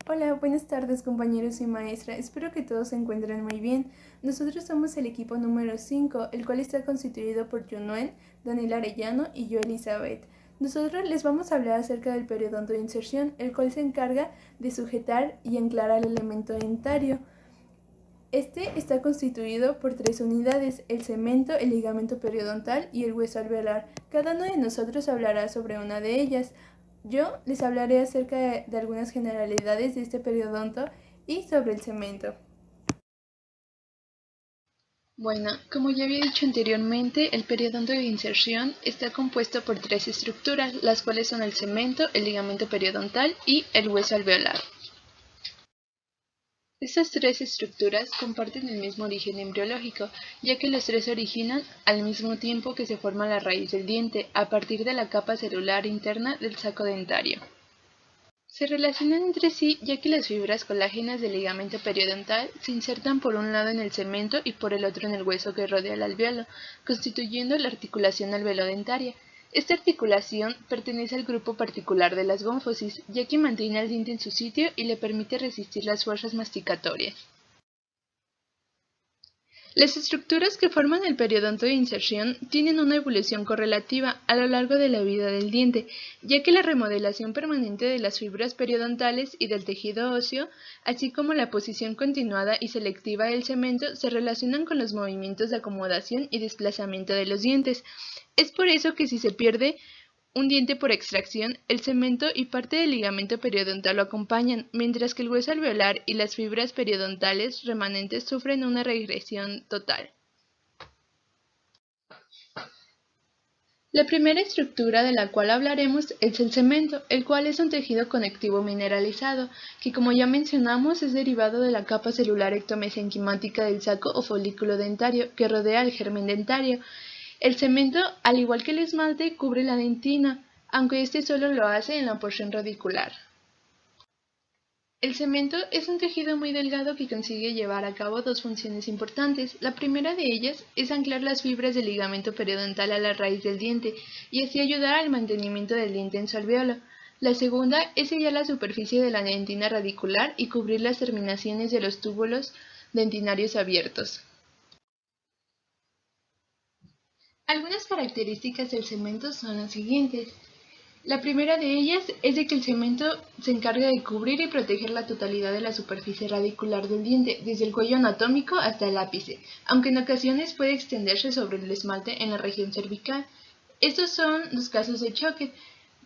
Hola, buenas tardes compañeros y maestra, espero que todos se encuentren muy bien. Nosotros somos el equipo número 5, el cual está constituido por Junuen, Daniel Arellano y yo Elizabeth. Nosotros les vamos a hablar acerca del periodonto de inserción, el cual se encarga de sujetar y anclar al elemento dentario. Este está constituido por 3 unidades, el cemento, el ligamento periodontal y el hueso alveolar. Cada uno de nosotros hablará sobre una de ellas. Yo les hablaré acerca de algunas generalidades de este periodonto y sobre el cemento. Bueno, como ya había dicho anteriormente, el periodonto de inserción está compuesto por 3 estructuras, las cuales son el cemento, el ligamento periodontal y el hueso alveolar. Estas 3 estructuras comparten el mismo origen embriológico, ya que los 3 originan al mismo tiempo que se forma la raíz del diente, a partir de la capa celular interna del saco dentario. Se relacionan entre sí ya que las fibras colágenas del ligamento periodontal se insertan por un lado en el cemento y por el otro en el hueso que rodea el alveolo, constituyendo la articulación alveolodentaria. Esta articulación pertenece al grupo particular de las gónfosis, ya que mantiene al diente en su sitio y le permite resistir las fuerzas masticatorias. Las estructuras que forman el periodonto de inserción tienen una evolución correlativa a lo largo de la vida del diente, ya que la remodelación permanente de las fibras periodontales y del tejido óseo, así como la posición continuada y selectiva del cemento, se relacionan con los movimientos de acomodación y desplazamiento de los dientes. Es por eso que si se pierde un diente por extracción, el cemento y parte del ligamento periodontal lo acompañan, mientras que el hueso alveolar y las fibras periodontales remanentes sufren una regresión total. La primera estructura de la cual hablaremos es el cemento, el cual es un tejido conectivo mineralizado, que como ya mencionamos es derivado de la capa celular ectomesenquimática del saco o folículo dentario que rodea al germen dentario. El cemento, al igual que el esmalte, cubre la dentina, aunque este solo lo hace en la porción radicular. El cemento es un tejido muy delgado que consigue llevar a cabo 2 funciones importantes. La primera de ellas es anclar las fibras del ligamento periodontal a la raíz del diente y así ayudar al mantenimiento del diente en su alveolo. La segunda es sellar la superficie de la dentina radicular y cubrir las terminaciones de los túbulos dentinarios abiertos. Algunas características del cemento son las siguientes. La primera de ellas es de que el cemento se encarga de cubrir y proteger la totalidad de la superficie radicular del diente, desde el cuello anatómico hasta el ápice, aunque en ocasiones puede extenderse sobre el esmalte en la región cervical. Estos son los casos de choque.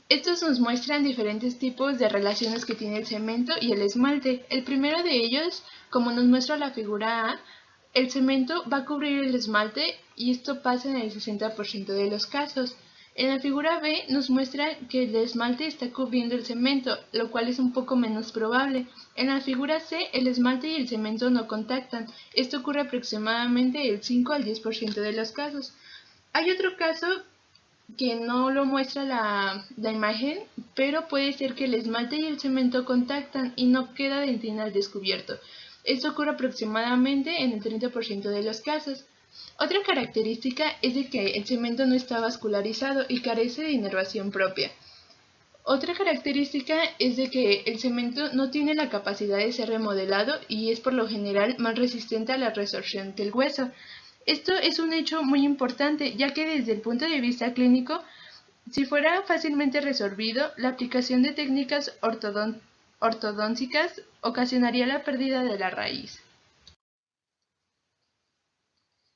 Estos nos muestran diferentes tipos de relaciones que tiene el cemento y el esmalte. El primero de ellos, como nos muestra la figura A, el cemento va a cubrir el esmalte y esto pasa en el 60% de los casos. En la figura B nos muestra que el esmalte está cubriendo el cemento, lo cual es un poco menos probable. En la figura C, el esmalte y el cemento no contactan. Esto ocurre aproximadamente el 5 al 10% de los casos. Hay otro caso que no lo muestra la imagen, pero puede ser que el esmalte y el cemento contactan y no queda dentina al descubierto. Esto ocurre aproximadamente en el 30% de los casos. Otra característica es de que el cemento no está vascularizado y carece de inervación propia. Otra característica es de que el cemento no tiene la capacidad de ser remodelado y es por lo general más resistente a la resorción que el hueso. Esto es un hecho muy importante, ya que desde el punto de vista clínico, si fuera fácilmente resolvido, la aplicación de técnicas ortodónticas ocasionaría la pérdida de la raíz.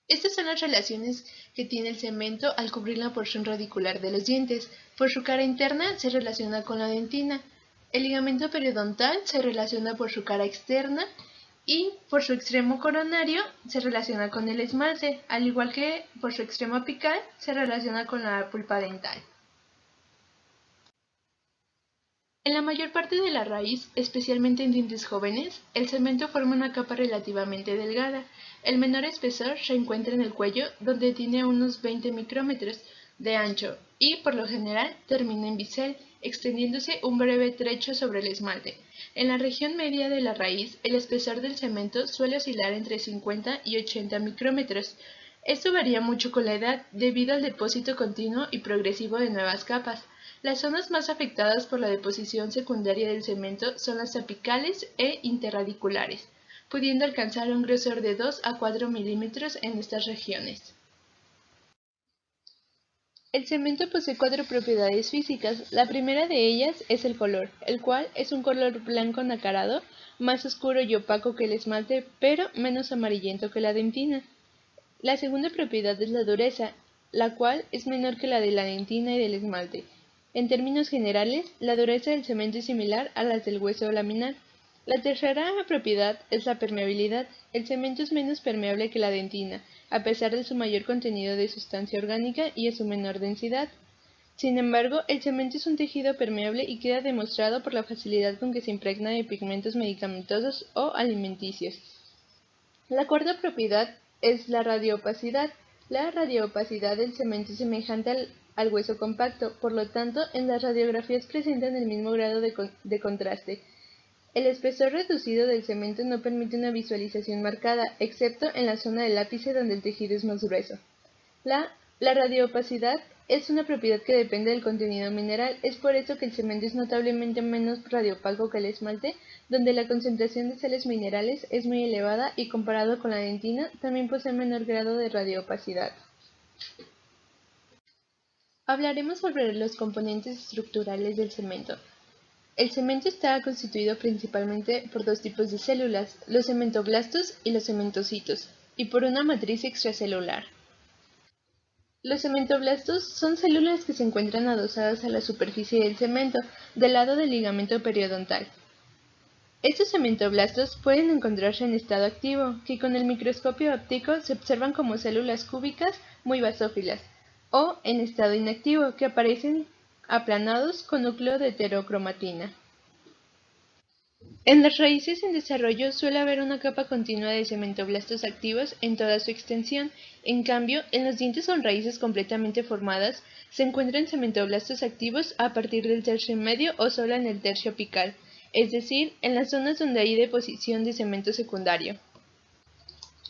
Estas son las relaciones que tiene el cemento al cubrir la porción radicular de los dientes. Por su cara interna se relaciona con la dentina. El ligamento periodontal se relaciona por su cara externa y por su extremo coronario se relaciona con el esmalte, al igual que por su extremo apical se relaciona con la pulpa dental. En la mayor parte de la raíz, especialmente en dientes jóvenes, el cemento forma una capa relativamente delgada. El menor espesor se encuentra en el cuello, donde tiene unos 20 micrómetros de ancho y, por lo general, termina en bisel, extendiéndose un breve trecho sobre el esmalte. En la región media de la raíz, el espesor del cemento suele oscilar entre 50 y 80 micrómetros. Esto varía mucho con la edad, debido al depósito continuo y progresivo de nuevas capas. Las zonas más afectadas por la deposición secundaria del cemento son las apicales e interradiculares, pudiendo alcanzar un grosor de 2 a 4 milímetros en estas regiones. El cemento posee 4 propiedades físicas. La primera de ellas es el color, el cual es un color blanco nacarado, más oscuro y opaco que el esmalte, pero menos amarillento que la dentina. La segunda propiedad es la dureza, la cual es menor que la de la dentina y del esmalte. En términos generales, la dureza del cemento es similar a la del hueso laminar. La tercera propiedad es la permeabilidad. El cemento es menos permeable que la dentina, a pesar de su mayor contenido de sustancia orgánica y a su menor densidad. Sin embargo, el cemento es un tejido permeable y queda demostrado por la facilidad con que se impregna de pigmentos medicamentosos o alimenticios. La cuarta propiedad es la radioopacidad. La radioopacidad del cemento es semejante al hueso compacto, por lo tanto, en las radiografías presentan el mismo grado de contraste. El espesor reducido del cemento no permite una visualización marcada, excepto en la zona del ápice donde el tejido es más grueso. La radioopacidad es una propiedad que depende del contenido mineral, es por eso que el cemento es notablemente menos radioopaco que el esmalte, donde la concentración de sales minerales es muy elevada y comparado con la dentina también posee menor grado de radioopacidad. Hablaremos sobre los componentes estructurales del cemento. El cemento está constituido principalmente por dos tipos de células, los cementoblastos y los cementocitos, y por una matriz extracelular. Los cementoblastos son células que se encuentran adosadas a la superficie del cemento, del lado del ligamento periodontal. Estos cementoblastos pueden encontrarse en estado activo, que con el microscopio óptico se observan como células cúbicas muy basófilas, o en estado inactivo, que aparecen aplanados con núcleo de heterocromatina. En las raíces en desarrollo suele haber una capa continua de cementoblastos activos en toda su extensión. En cambio, en los dientes con raíces completamente formadas se encuentran cementoblastos activos a partir del tercio medio o solo en el tercio apical, es decir, en las zonas donde hay deposición de cemento secundario.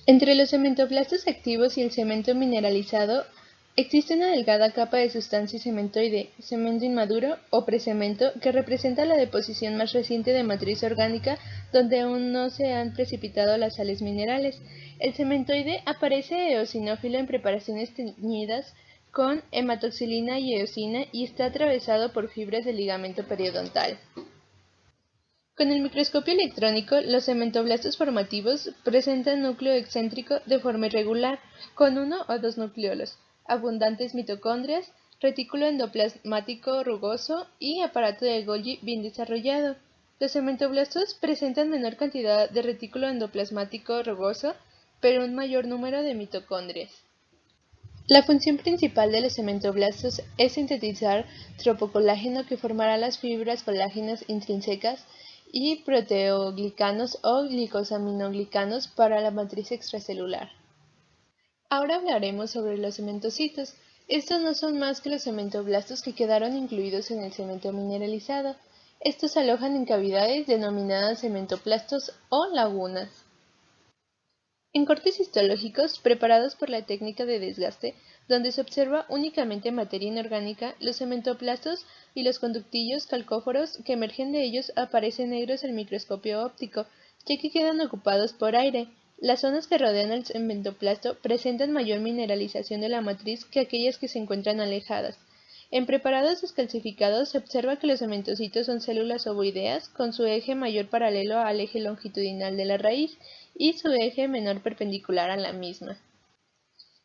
Entre los cementoblastos activos y el cemento mineralizado existe una delgada capa de sustancia cementoide, cemento inmaduro o precemento, que representa la deposición más reciente de matriz orgánica donde aún no se han precipitado las sales minerales. El cementoide aparece eosinófilo en preparaciones teñidas con hematoxilina y eosina y está atravesado por fibras del ligamento periodontal. Con el microscopio electrónico, los cementoblastos formativos presentan núcleo excéntrico de forma irregular, con uno o dos nucleolos, abundantes mitocondrias, retículo endoplasmático rugoso y aparato de Golgi bien desarrollado. Los cementoblastos presentan menor cantidad de retículo endoplasmático rugoso, pero un mayor número de mitocondrias. La función principal de los cementoblastos es sintetizar tropocolágeno que formará las fibras colágenas intrínsecas y proteoglicanos o glicosaminoglicanos para la matriz extracelular. Ahora hablaremos sobre los cementocitos. Estos no son más que los cementoblastos que quedaron incluidos en el cemento mineralizado. Estos se alojan en cavidades denominadas cementoplastos o lagunas. En cortes histológicos preparados por la técnica de desgaste, donde se observa únicamente materia inorgánica, los cementoplastos y los conductillos calcóforos que emergen de ellos aparecen negros al microscopio óptico, ya que quedan ocupados por aire. Las zonas que rodean al cementoplasto presentan mayor mineralización de la matriz que aquellas que se encuentran alejadas. En preparados descalcificados se observa que los cementocitos son células ovoideas con su eje mayor paralelo al eje longitudinal de la raíz y su eje menor perpendicular a la misma.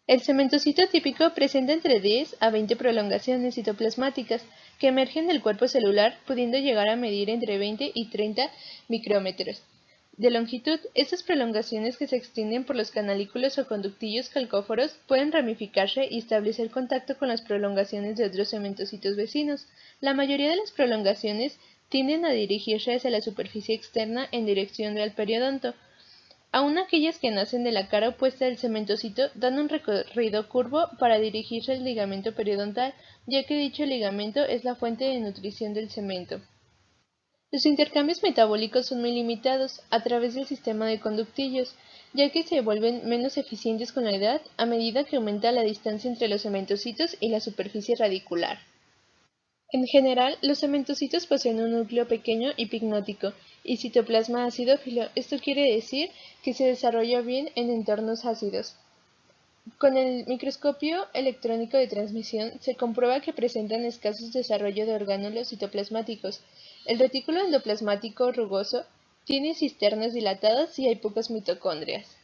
El cementocito típico presenta entre 10 a 20 prolongaciones citoplasmáticas que emergen del cuerpo celular, pudiendo llegar a medir entre 20 y 30 micrómetros de longitud. Estas prolongaciones, que se extienden por los canalículos o conductillos calcóforos, pueden ramificarse y establecer contacto con las prolongaciones de otros cementocitos vecinos. La mayoría de las prolongaciones tienden a dirigirse hacia la superficie externa en dirección del periodonto. Aun aquellas que nacen de la cara opuesta del cementocito dan un recorrido curvo para dirigirse al ligamento periodontal, ya que dicho ligamento es la fuente de nutrición del cemento. Los intercambios metabólicos son muy limitados a través del sistema de conductillos, ya que se vuelven menos eficientes con la edad a medida que aumenta la distancia entre los cementocitos y la superficie radicular. En general, los cementocitos poseen un núcleo pequeño y pigmótico y citoplasma acidófilo. Esto quiere decir que se desarrolla bien en entornos ácidos. Con el microscopio electrónico de transmisión se comprueba que presentan escasos desarrollo de orgánulos citoplasmáticos. El retículo endoplasmático rugoso tiene cisternas dilatadas y hay pocas mitocondrias.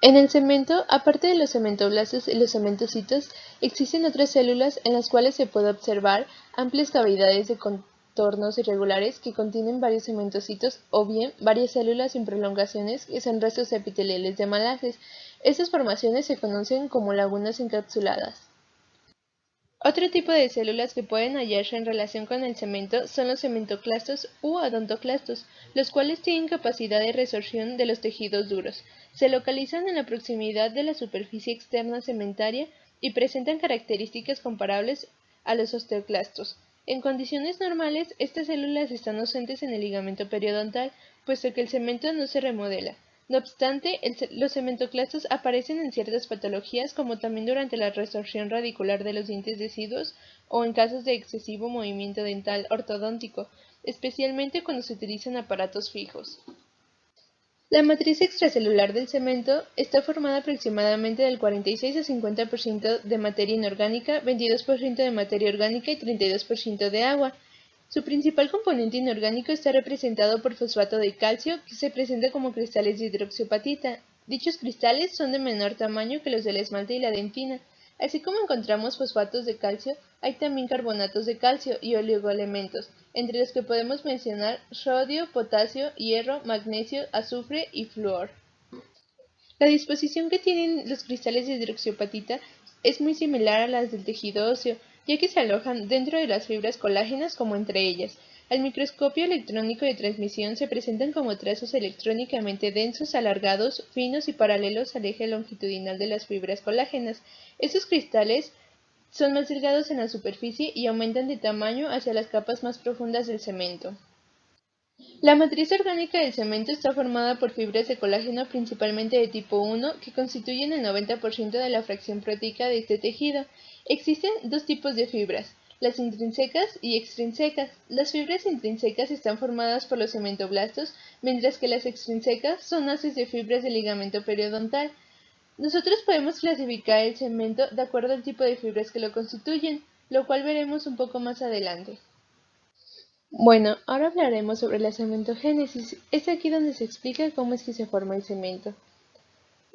En el cemento, aparte de los cementoblastos y los cementocitos, existen otras células en las cuales se puede observar amplias cavidades de contornos irregulares que contienen varios cementocitos o bien varias células sin prolongaciones que son restos epiteliales de malases. Estas formaciones se conocen como lagunas encapsuladas. Otro tipo de células que pueden hallarse en relación con el cemento son los cementoclastos u odontoclastos, los cuales tienen capacidad de resorción de los tejidos duros. Se localizan en la proximidad de la superficie externa cementaria y presentan características comparables a los osteoclastos. En condiciones normales, estas células están ausentes en el ligamento periodontal, puesto que el cemento no se remodela. No obstante, los cementoclastos aparecen en ciertas patologías, como también durante la resorción radicular de los dientes deciduos o en casos de excesivo movimiento dental ortodóntico, especialmente cuando se utilizan aparatos fijos. La matriz extracelular del cemento está formada aproximadamente del 46 a 50% de materia inorgánica, 22% de materia orgánica y 32% de agua. Su principal componente inorgánico está representado por fosfato de calcio, que se presenta como cristales de hidroxiapatita. Dichos cristales son de menor tamaño que los del esmalte y la dentina. Así como encontramos fosfatos de calcio, hay también carbonatos de calcio y oligoelementos, entre los que podemos mencionar sodio, potasio, hierro, magnesio, azufre y flúor. La disposición que tienen los cristales de hidroxiapatita es muy similar a las del tejido óseo, ya que se alojan dentro de las fibras colágenas como entre ellas. Al microscopio electrónico de transmisión se presentan como trazos electrónicamente densos, alargados, finos y paralelos al eje longitudinal de las fibras colágenas. Estos cristales son más delgados en la superficie y aumentan de tamaño hacia las capas más profundas del cemento. La matriz orgánica del cemento está formada por fibras de colágeno principalmente de tipo 1 que constituyen el 90% de la fracción proteica de este tejido. Existen dos tipos de fibras, las intrínsecas y extrínsecas. Las fibras intrínsecas están formadas por los cementoblastos, mientras que las extrínsecas son haces de fibras del ligamento periodontal. Nosotros podemos clasificar el cemento de acuerdo al tipo de fibras que lo constituyen, lo cual veremos un poco más adelante. Bueno, ahora hablaremos sobre la cementogénesis. Es aquí donde se explica cómo es que se forma el cemento.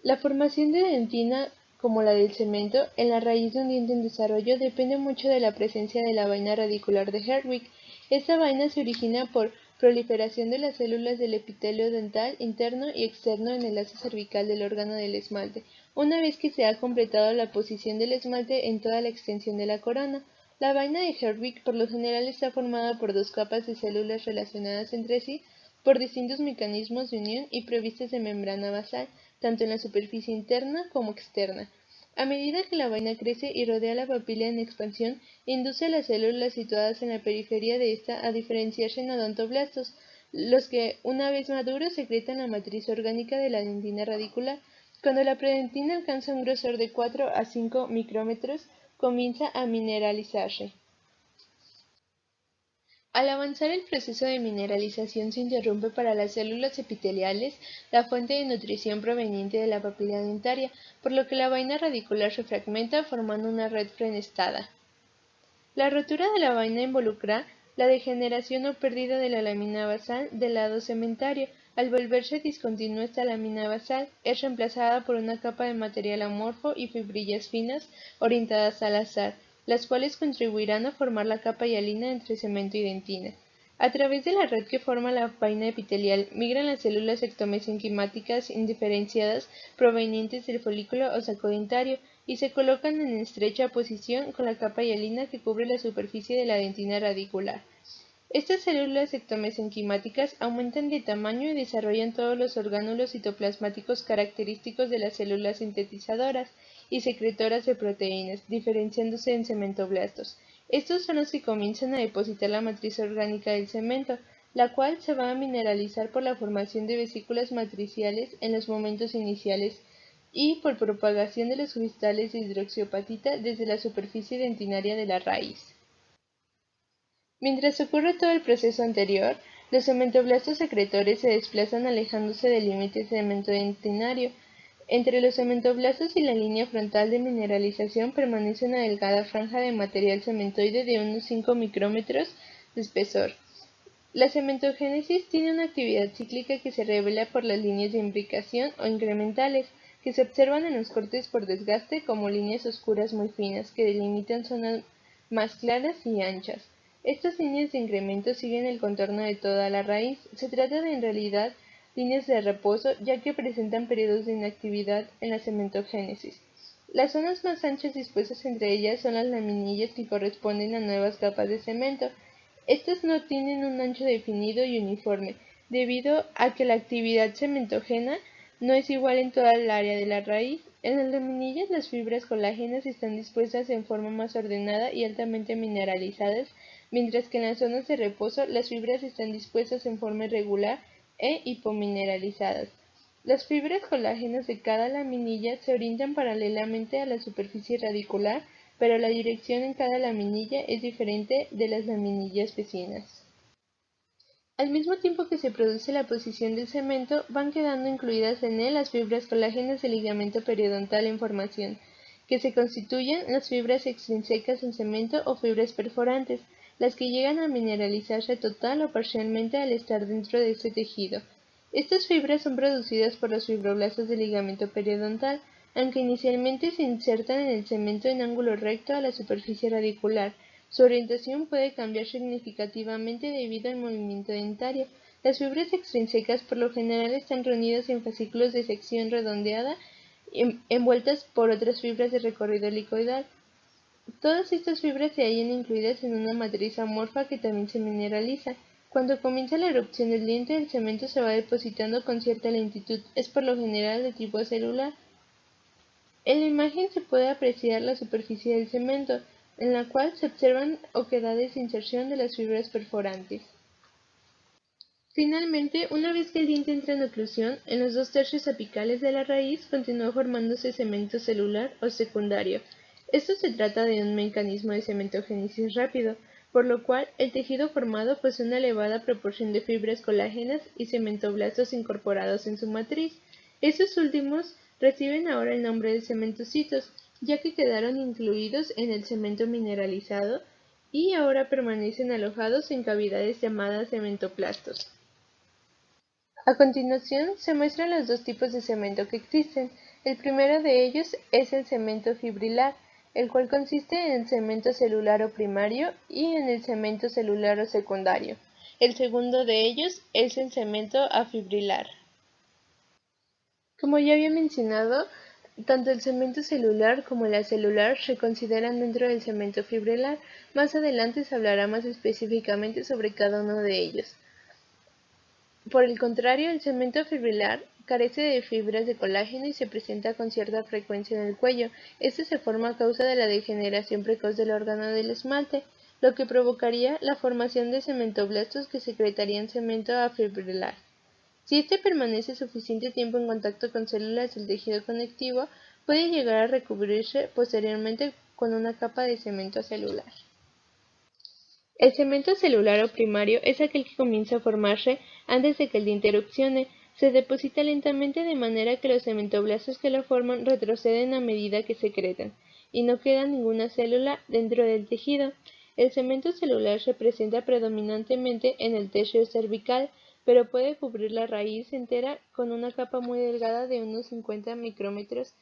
La formación de dentina, como la del cemento, en la raíz de un diente en desarrollo depende mucho de la presencia de la vaina radicular de Herdwick. Esta vaina se origina por proliferación de las células del epitelio dental interno y externo en el lazo cervical del órgano del esmalte, una vez que se ha completado la posición del esmalte en toda la extensión de la corona. La vaina de Herdwick por lo general está formada por dos capas de células relacionadas entre sí por distintos mecanismos de unión y provistas de membrana basal, tanto en la superficie interna como externa. A medida que la vaina crece y rodea la papila en expansión, induce a las células situadas en la periferia de esta a diferenciarse en odontoblastos, los que, una vez maduros, secretan la matriz orgánica de la dentina radicular. Cuando la predentina alcanza un grosor de 4 a 5 micrómetros, comienza a mineralizarse. Al avanzar el proceso de mineralización se interrumpe para las células epiteliales la fuente de nutrición proveniente de la papila dentaria, por lo que la vaina radicular se fragmenta formando una red fenestada. La rotura de la vaina involucra la degeneración o pérdida de la lámina basal del lado cementario. Al volverse discontinua esta lámina basal, es reemplazada por una capa de material amorfo y fibrillas finas orientadas al azar, las cuales contribuirán a formar la capa hialina entre cemento y dentina. A través de la red que forma la vaina epitelial migran las células ectomesenquimáticas indiferenciadas provenientes del folículo o saco dentario y se colocan en estrecha posición con la capa hialina que cubre la superficie de la dentina radicular. Estas células ectomesenquimáticas aumentan de tamaño y desarrollan todos los orgánulos citoplasmáticos característicos de las células sintetizadoras y secretoras de proteínas, diferenciándose en cementoblastos. Estos son los que comienzan a depositar la matriz orgánica del cemento, la cual se va a mineralizar por la formación de vesículas matriciales en los momentos iniciales y por propagación de los cristales de hidroxiapatita desde la superficie dentinaria de la raíz. Mientras ocurre todo el proceso anterior, los cementoblastos secretores se desplazan alejándose del límite cementodentinario. Entre los cementoblastos y la línea frontal de mineralización permanece una delgada franja de material cementoide de unos 5 micrómetros de espesor. La cementogénesis tiene una actividad cíclica que se revela por las líneas de imbricación o incrementales, que se observan en los cortes por desgaste como líneas oscuras muy finas que delimitan zonas más claras y anchas. Estas líneas de incremento siguen el contorno de toda la raíz. Se trata de en realidad líneas de reposo, ya que presentan periodos de inactividad en la cementogénesis. Las zonas más anchas dispuestas entre ellas son las laminillas que corresponden a nuevas capas de cemento. Estas no tienen un ancho definido y uniforme, debido a que la actividad cementógena no es igual en toda el área de la raíz. En las laminillas las fibras colágenas están dispuestas en forma más ordenada y altamente mineralizadas, mientras que en las zonas de reposo las fibras están dispuestas en forma irregular e hipomineralizadas. Las fibras colágenas de cada laminilla se orientan paralelamente a la superficie radicular, pero la dirección en cada laminilla es diferente de las laminillas vecinas. Al mismo tiempo que se produce la posición del cemento, van quedando incluidas en él las fibras colágenas del ligamento periodontal en formación, que se constituyen las fibras extrínsecas en cemento o fibras perforantes, las que llegan a mineralizarse total o parcialmente al estar dentro de este tejido. Estas fibras son producidas por los fibroblastos del ligamento periodontal, aunque inicialmente se insertan en el cemento en ángulo recto a la superficie radicular. Su orientación puede cambiar significativamente debido al movimiento dentario. Las fibras extrínsecas por lo general están reunidas en fascículos de sección redondeada envueltas por otras fibras de recorrido helicoidal. Todas estas fibras se hallan incluidas en una matriz amorfa que también se mineraliza. Cuando comienza la erupción del diente, el cemento se va depositando con cierta lentitud. Es por lo general de tipo celular. En la imagen se puede apreciar la superficie del cemento, en la cual se observan oquedades de inserción de las fibras perforantes. Finalmente, una vez que el diente entra en oclusión, en los dos tercios apicales de la raíz continúa formándose cemento celular o secundario. Esto se trata de un mecanismo de cementogénesis rápido, por lo cual el tejido formado posee una elevada proporción de fibras colágenas y cementoblastos incorporados en su matriz. Estos últimos reciben ahora el nombre de cementocitos, ya que quedaron incluidos en el cemento mineralizado y ahora permanecen alojados en cavidades llamadas cementoplastos. A continuación se muestran los dos tipos de cemento que existen. El primero de ellos es el cemento fibrilar, el cual consiste en el cemento celular o primario y en el cemento celular o secundario. El segundo de ellos es el cemento afibrilar. Como ya había mencionado, tanto el cemento celular como el acelular se consideran dentro del cemento fibrilar. Más adelante se hablará más específicamente sobre cada uno de ellos. Por el contrario, el cemento fibrilar carece de fibras de colágeno y se presenta con cierta frecuencia en el cuello. Este se forma a causa de la degeneración precoz del órgano del esmalte, lo que provocaría la formación de cementoblastos que secretarían cemento afibrilar. Si este permanece suficiente tiempo en contacto con células del tejido conectivo, puede llegar a recubrirse posteriormente con una capa de cemento celular. El cemento celular o primario es aquel que comienza a formarse antes de que el diente erupcione. Se deposita lentamente de manera que los cementoblastos que lo forman retroceden a medida que secretan, y no queda ninguna célula dentro del tejido. El cemento celular se presenta predominantemente en el tercio cervical, pero puede cubrir la raíz entera con una capa muy delgada de unos 50 micrómetros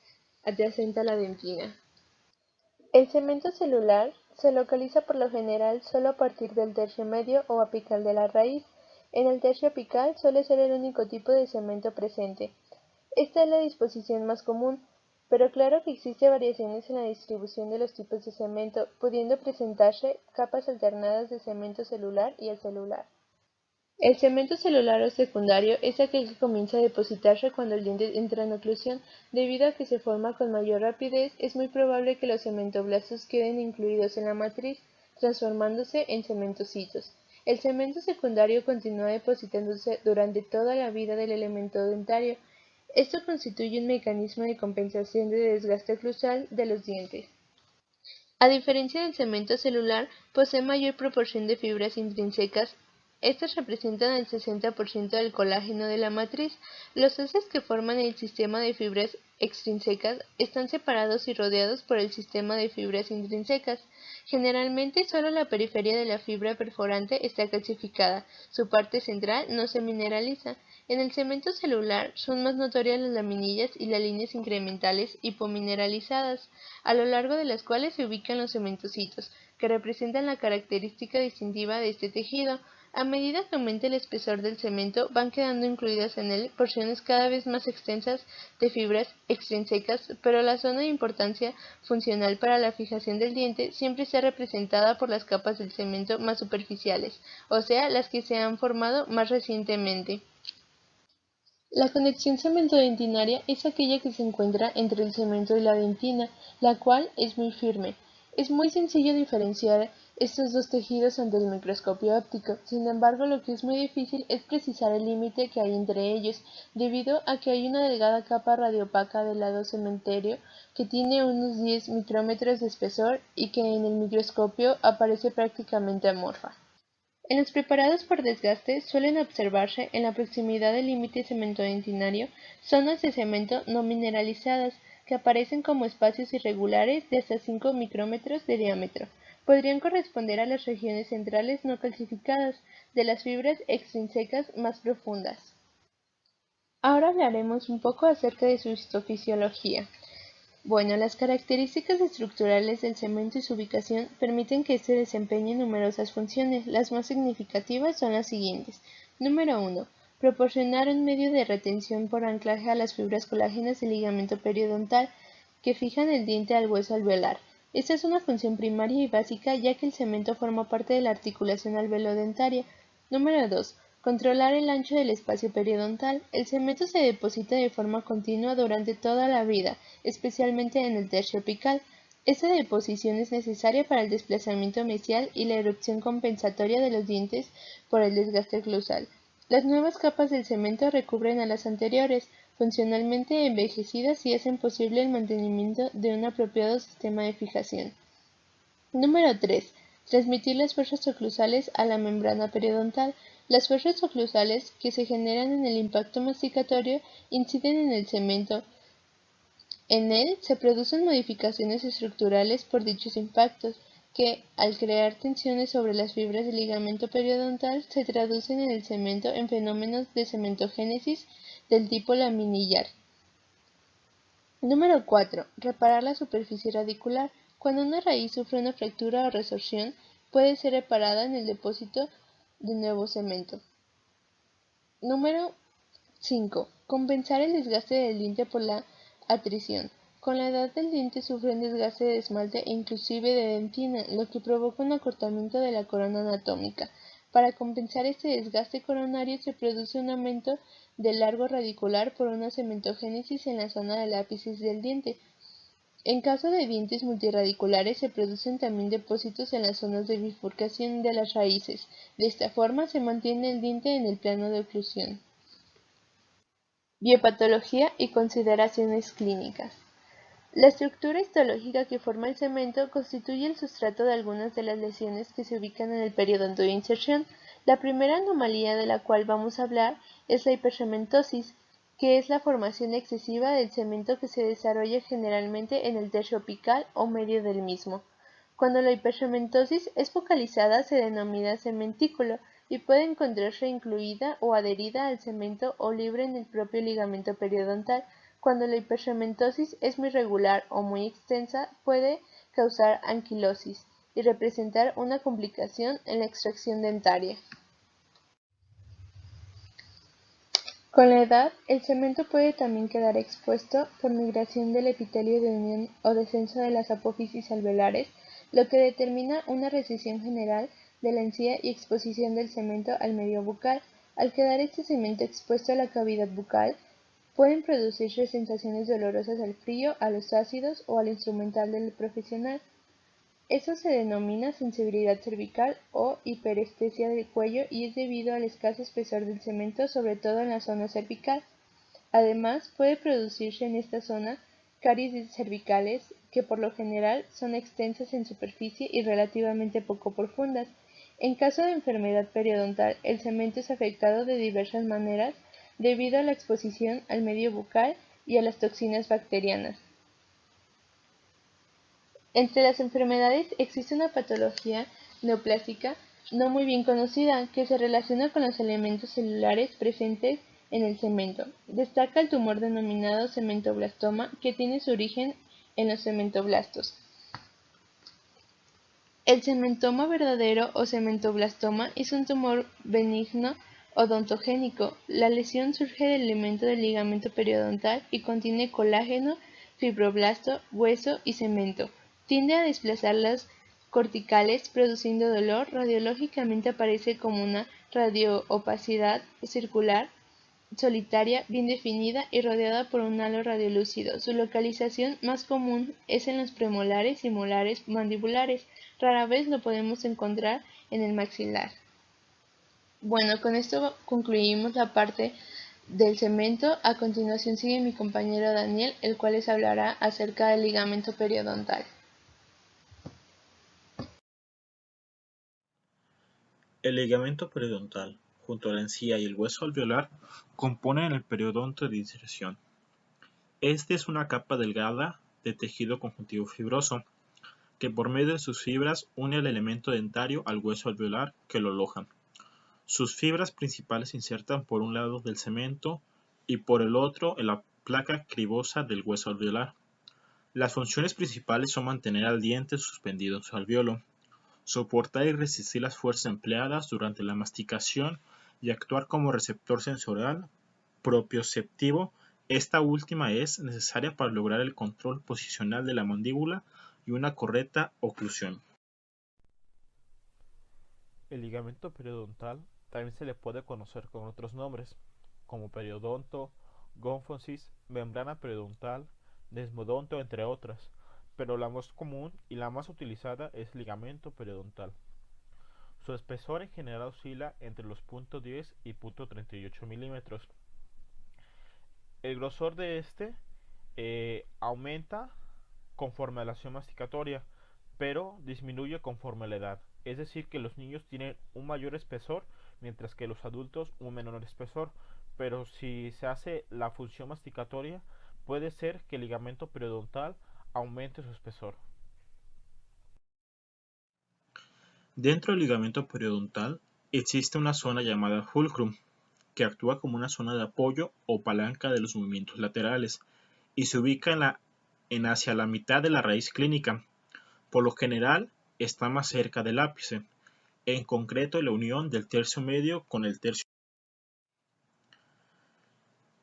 adyacente a la dentina. El cemento celular se localiza por lo general solo a partir del tercio medio o apical de la raíz. En el tercio apical suele ser el único tipo de cemento presente. Esta es la disposición más común, pero claro que existen variaciones en la distribución de los tipos de cemento, pudiendo presentarse capas alternadas de cemento celular y acelular. El cemento celular o secundario es aquel que comienza a depositarse cuando el diente entra en oclusión. Debido a que se forma con mayor rapidez, es muy probable que los cementoblastos queden incluidos en la matriz, transformándose en cementocitos. El cemento secundario continúa depositándose durante toda la vida del elemento dentario. Esto constituye un mecanismo de compensación de desgaste oclusal de los dientes. A diferencia del cemento celular, posee mayor proporción de fibras intrínsecas. Estas representan el 60% del colágeno de la matriz. Los haces que forman el sistema de fibras extrínsecas están separados y rodeados por el sistema de fibras intrínsecas. Generalmente, solo la periferia de la fibra perforante está calcificada, su parte central no se mineraliza. En el cemento celular son más notorias las laminillas y las líneas incrementales hipomineralizadas, a lo largo de las cuales se ubican los cementocitos, que representan la característica distintiva de este tejido. A medida que aumenta el espesor del cemento, van quedando incluidas en él porciones cada vez más extensas de fibras extrínsecas, pero la zona de importancia funcional para la fijación del diente siempre está representada por las capas del cemento más superficiales, o sea, las que se han formado más recientemente. La conexión cemento-dentinaria es aquella que se encuentra entre el cemento y la dentina, la cual es muy firme. Es muy sencillo diferenciar estos dos tejidos ante el microscopio óptico. Sin embargo, lo que es muy difícil es precisar el límite que hay entre ellos, debido a que hay una delgada capa radiopaca del lado cementerio que tiene unos 10 micrómetros de espesor y que en el microscopio aparece prácticamente amorfa. En los preparados por desgaste suelen observarse en la proximidad del límite cemento-dentinario zonas de cemento no mineralizadas que aparecen como espacios irregulares de hasta 5 micrómetros de diámetro. Podrían corresponder a las regiones centrales no calcificadas de las fibras extrínsecas más profundas. Ahora hablaremos un poco acerca de su histofisiología. Bueno, las características estructurales del cemento y su ubicación permiten que éste desempeñe numerosas funciones. Las más significativas son las siguientes. Número 1. Proporcionar un medio de retención por anclaje a las fibras colágenas del ligamento periodontal que fijan el diente al hueso alveolar. Esta es una función primaria y básica ya que el cemento forma parte de la articulación alveolodentaria. Número 2. Controlar el ancho del espacio periodontal. El cemento se deposita de forma continua durante toda la vida, especialmente en el tercio apical. Esta deposición es necesaria para el desplazamiento mesial y la erupción compensatoria de los dientes por el desgaste oclusal. Las nuevas capas del cemento recubren a las anteriores, funcionalmente envejecidas y hacen posible el mantenimiento de un apropiado sistema de fijación. Número 3. Transmitir las fuerzas oclusales a la membrana periodontal. Las fuerzas oclusales que se generan en el impacto masticatorio inciden en el cemento. En él se producen modificaciones estructurales por dichos impactos, que, al crear tensiones sobre las fibras del ligamento periodontal, se traducen en el cemento en fenómenos de cementogénesis del tipo laminillar. Número 4. Reparar la superficie radicular. Cuando una raíz sufre una fractura o resorción, puede ser reparada en el depósito de nuevo cemento. Número 5. Compensar el desgaste del diente por la atrición. Con la edad el diente sufre un desgaste de esmalte e inclusive de dentina, lo que provoca un acortamiento de la corona anatómica. Para compensar este desgaste coronario se produce un aumento del largo radicular por una cementogénesis en la zona del ápice del diente. En caso de dientes multirradiculares se producen también depósitos en las zonas de bifurcación de las raíces. De esta forma se mantiene el diente en el plano de oclusión. Biopatología y consideraciones clínicas. La estructura histológica que forma el cemento constituye el sustrato de algunas de las lesiones que se ubican en el periodonto de inserción. La primera anomalía de la cual vamos a hablar es la hipercementosis, que es la formación excesiva del cemento que se desarrolla generalmente en el tercio apical o medio del mismo. Cuando la hipercementosis es focalizada se denomina cementículo y puede encontrarse incluida o adherida al cemento o libre en el propio ligamento periodontal. Cuando la hipercementosis es muy regular o muy extensa, puede causar anquilosis y representar una complicación en la extracción dentaria. Con la edad, el cemento puede también quedar expuesto por migración del epitelio de unión o descenso de las apófisis alveolares, lo que determina una recesión general de la encía y exposición del cemento al medio bucal. Al quedar este cemento expuesto a la cavidad bucal, pueden producirse sensaciones dolorosas al frío, a los ácidos o al instrumental del profesional. Eso se denomina sensibilidad cervical o hiperestesia del cuello y es debido al escaso espesor del cemento, sobre todo en la zona cervical. Además, puede producirse en esta zona caries cervicales, que por lo general son extensas en superficie y relativamente poco profundas. En caso de enfermedad periodontal, el cemento es afectado de diversas maneras debido a la exposición al medio bucal y a las toxinas bacterianas. Entre las enfermedades existe una patología neoplásica no muy bien conocida que se relaciona con los elementos celulares presentes en el cemento. Destaca el tumor denominado cementoblastoma, que tiene su origen en los cementoblastos. El cementoma verdadero o cementoblastoma es un tumor benigno odontogénico. La lesión surge del elemento del ligamento periodontal y contiene colágeno, fibroblasto, hueso y cemento. Tiende a desplazar las corticales produciendo dolor. Radiológicamente aparece como una radioopacidad circular solitaria, bien definida y rodeada por un halo radiolúcido. Su localización más común es en los premolares y molares mandibulares. Rara vez lo podemos encontrar en el maxilar. Bueno, con esto concluimos la parte del cemento. A continuación sigue mi compañero Daniel, el cual les hablará acerca del ligamento periodontal. El ligamento periodontal, junto a la encía y el hueso alveolar, componen el periodonto de inserción. Este es una capa delgada de tejido conjuntivo fibroso, que por medio de sus fibras une el elemento dentario al hueso alveolar que lo aloja. Sus fibras principales se insertan por un lado del cemento y por el otro en la placa cribosa del hueso alveolar. Las funciones principales son mantener al diente suspendido en su alveolo, soportar y resistir las fuerzas empleadas durante la masticación y actuar como receptor sensorial propioceptivo. Esta última es necesaria para lograr el control posicional de la mandíbula y una correcta oclusión. El ligamento periodontal también se le puede conocer con otros nombres, como periodonto, gónfosis, membrana periodontal, desmodonto, entre otras, pero la más común y la más utilizada es ligamento periodontal. Su espesor en general oscila entre los .10 y .38 milímetros. El grosor de este aumenta conforme a la acción masticatoria, pero disminuye conforme a la edad. Es decir, que los niños tienen un mayor espesor, mientras que los adultos un menor espesor. Pero si se hace la función masticatoria, puede ser que el ligamento periodontal aumente su espesor. Dentro del ligamento periodontal existe una zona llamada fulcrum, que actúa como una zona de apoyo o palanca de los movimientos laterales y se ubica en hacia la mitad de la raíz clínica. Por lo general está más cerca del ápice, en concreto la unión del tercio medio con el tercio.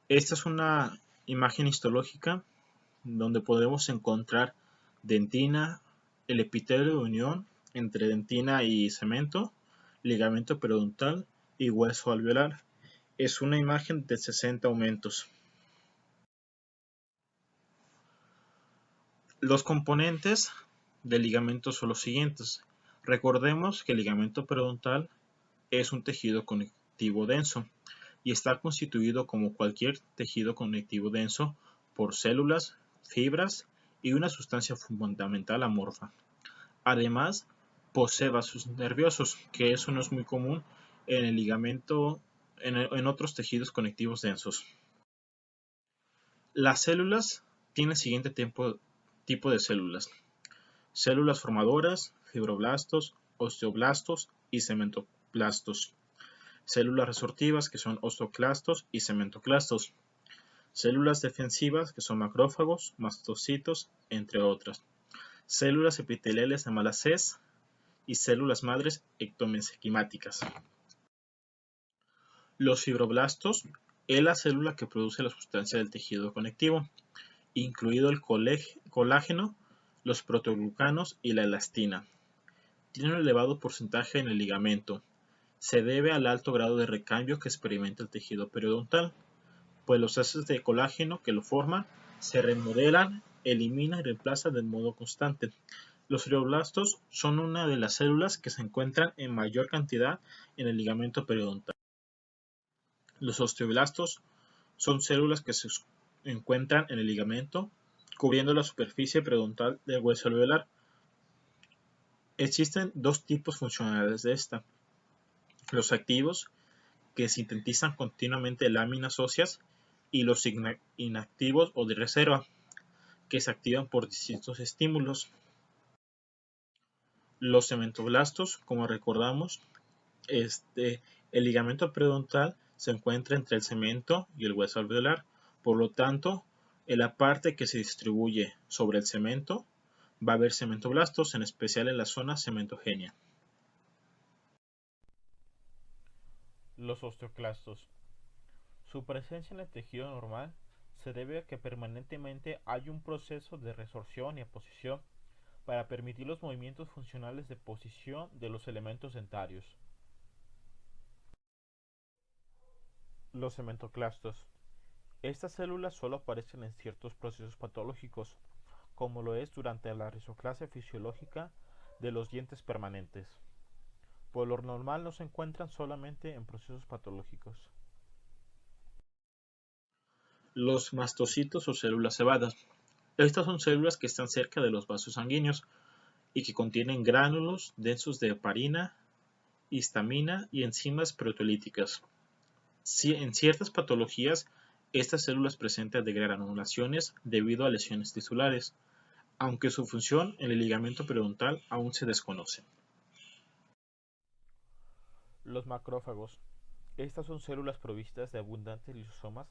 Esta es una imagen histológica donde podemos encontrar dentina, el epitelio de unión entre dentina y cemento, ligamento periodontal y hueso alveolar. Es una imagen de 60 aumentos. Los componentes del ligamento son los siguientes. Recordemos que el ligamento periodontal es un tejido conectivo denso y está constituido, como cualquier tejido conectivo denso, por células, fibras y una sustancia fundamental amorfa. Además, posee vasos nerviosos, que eso no es muy común en el ligamento, en otros tejidos conectivos densos. Las células tienen el siguiente tipo de células: células formadoras, fibroblastos, osteoblastos y cementoblastos; células resortivas, que son osteoclastos y cementoclastos; células defensivas, que son macrófagos, mastocitos, entre otras; células epiteliales de Malacés y células madres ectomesenquimáticas. Los fibroblastos es la célula que produce la sustancia del tejido conectivo, incluido el colágeno, los proteoglucanos y la elastina. Tiene un elevado porcentaje en el ligamento. Se debe al alto grado de recambio que experimenta el tejido periodontal, pues los ácidos de colágeno que lo forman se remodelan, eliminan y reemplazan de modo constante. Los fibroblastos son una de las células que se encuentran en mayor cantidad en el ligamento periodontal. Los osteoblastos son células que se encuentran en el ligamento cubriendo la superficie periodontal del hueso alveolar. Existen dos tipos funcionales de esta: los activos, que sintetizan continuamente láminas óseas, y los inactivos o de reserva, que se activan por distintos estímulos. Los cementoblastos, como recordamos, el ligamento periodontal se encuentra entre el cemento y el hueso alveolar. Por lo tanto, en la parte que se distribuye sobre el cemento va a haber cementoblastos, en especial en la zona cementogénea. Los osteoclastos. Su presencia en el tejido normal se debe a que permanentemente hay un proceso de resorción y aposición para permitir los movimientos funcionales de posición de los elementos dentarios. Los cementoclastos. Estas células solo aparecen en ciertos procesos patológicos, como lo es durante la rizoclasia fisiológica de los dientes permanentes. Por lo normal no se encuentran solamente en procesos patológicos. Los mastocitos o células cebadas. Estas son células que están cerca de los vasos sanguíneos y que contienen gránulos densos de heparina, histamina y enzimas proteolíticas. En ciertas patologías, estas células presentan degranulaciones debido a lesiones tisulares, aunque su función en el ligamento periodontal aún se desconoce. Los macrófagos. Estas son células provistas de abundantes lisosomas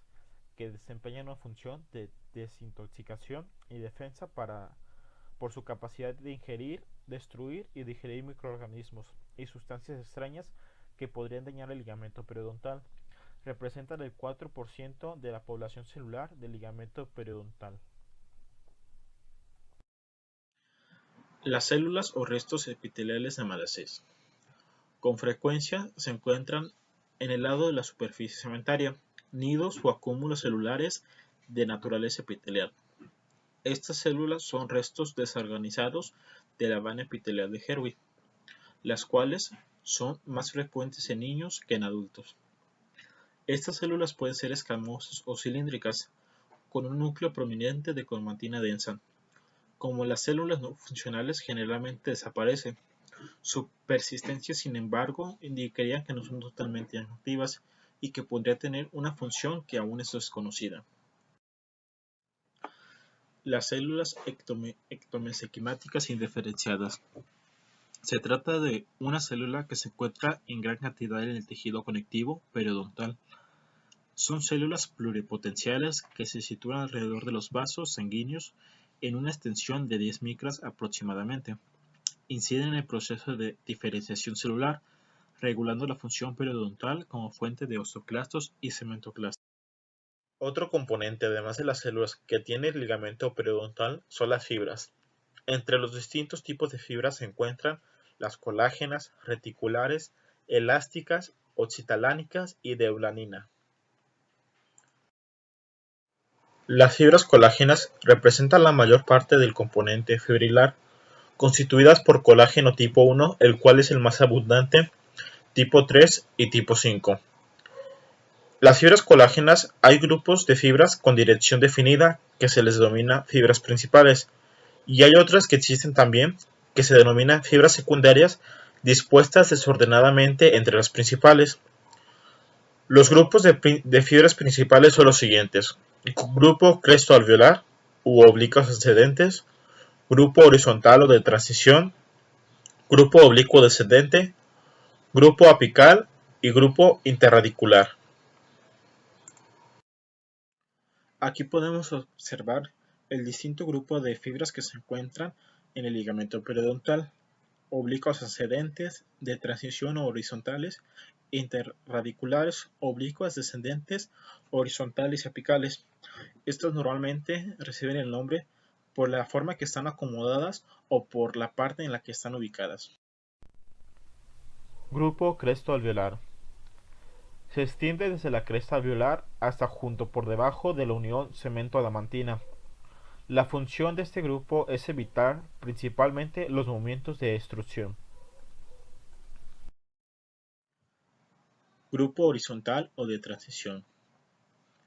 que desempeñan una función de desintoxicación y defensa por su capacidad de ingerir, destruir y digerir microorganismos y sustancias extrañas que podrían dañar el ligamento periodontal. Representan el 4% de la población celular del ligamento periodontal. Las células o restos epiteliales de Malassez. Con frecuencia se encuentran en el lado de la superficie cementaria, nidos o acúmulos celulares de naturaleza epitelial. Estas células son restos desorganizados de la vana epitelial de Herwig, las cuales son más frecuentes en niños que en adultos. Estas células pueden ser escamosas o cilíndricas, con un núcleo prominente de cromatina densa. Como las células no funcionales generalmente desaparecen, su persistencia, sin embargo, indicaría que no son totalmente inactivas y que podría tener una función que aún es desconocida. Las células ectomesenquimáticas indiferenciadas. Se trata de una célula que se encuentra en gran cantidad en el tejido conectivo periodontal. Son células pluripotenciales que se sitúan alrededor de los vasos sanguíneos en una extensión de 10 micras aproximadamente. Inciden en el proceso de diferenciación celular, regulando la función periodontal como fuente de osteoclastos y cementoclastos. Otro componente, además de las células que tiene el ligamento periodontal, son las fibras. Entre los distintos tipos de fibras se encuentran las colágenas, reticulares, elásticas, oxitalánicas y de eulanina. Las fibras colágenas representan la mayor parte del componente fibrilar, constituidas por colágeno tipo 1, el cual es el más abundante, tipo 3 y tipo 5. Las fibras colágenas, hay grupos de fibras con dirección definida que se les denomina fibras principales, y hay otras que existen también que se denominan fibras secundarias dispuestas desordenadamente entre las principales. Los grupos de fibras principales son los siguientes: grupo cresto-alveolar u oblicuos ascendentes, grupo horizontal o de transición, grupo oblicuo descendente, grupo apical y grupo interradicular. Aquí podemos observar el distinto grupo de fibras que se encuentran en el ligamento periodontal: oblicuos ascendentes, de transición o horizontales, interradiculares, oblicuas descendentes, horizontales y apicales. Estas normalmente reciben el nombre por la forma que están acomodadas o por la parte en la que están ubicadas. Grupo cresto-alveolar. Se extiende desde la cresta alveolar hasta junto por debajo de la unión cemento-adamantina. La función de este grupo es evitar principalmente los movimientos de extrusión. Grupo horizontal o de transición.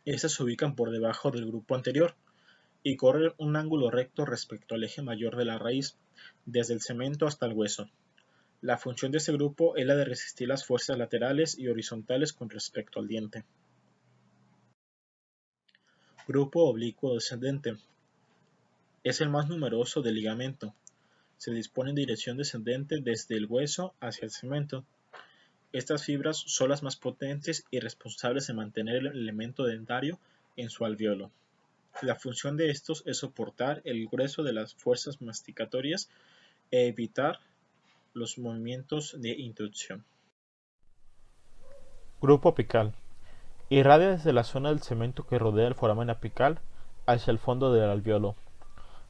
Estas se ubican por debajo del grupo anterior. y corren un ángulo recto respecto al eje mayor de la raíz, desde el cemento hasta el hueso. La función de este grupo es la de resistir las fuerzas laterales y horizontales con respecto al diente. Grupo oblicuo descendente. Es el más numeroso del ligamento. Se dispone en dirección descendente desde el hueso hacia el cemento. Estas fibras son las más potentes y responsables de mantener el elemento dentario en su alveolo. La función de estos es soportar el grueso de las fuerzas masticatorias e evitar los movimientos de inducción. Grupo apical. Irradia desde la zona del cemento que rodea el foramen apical hacia el fondo del alveolo.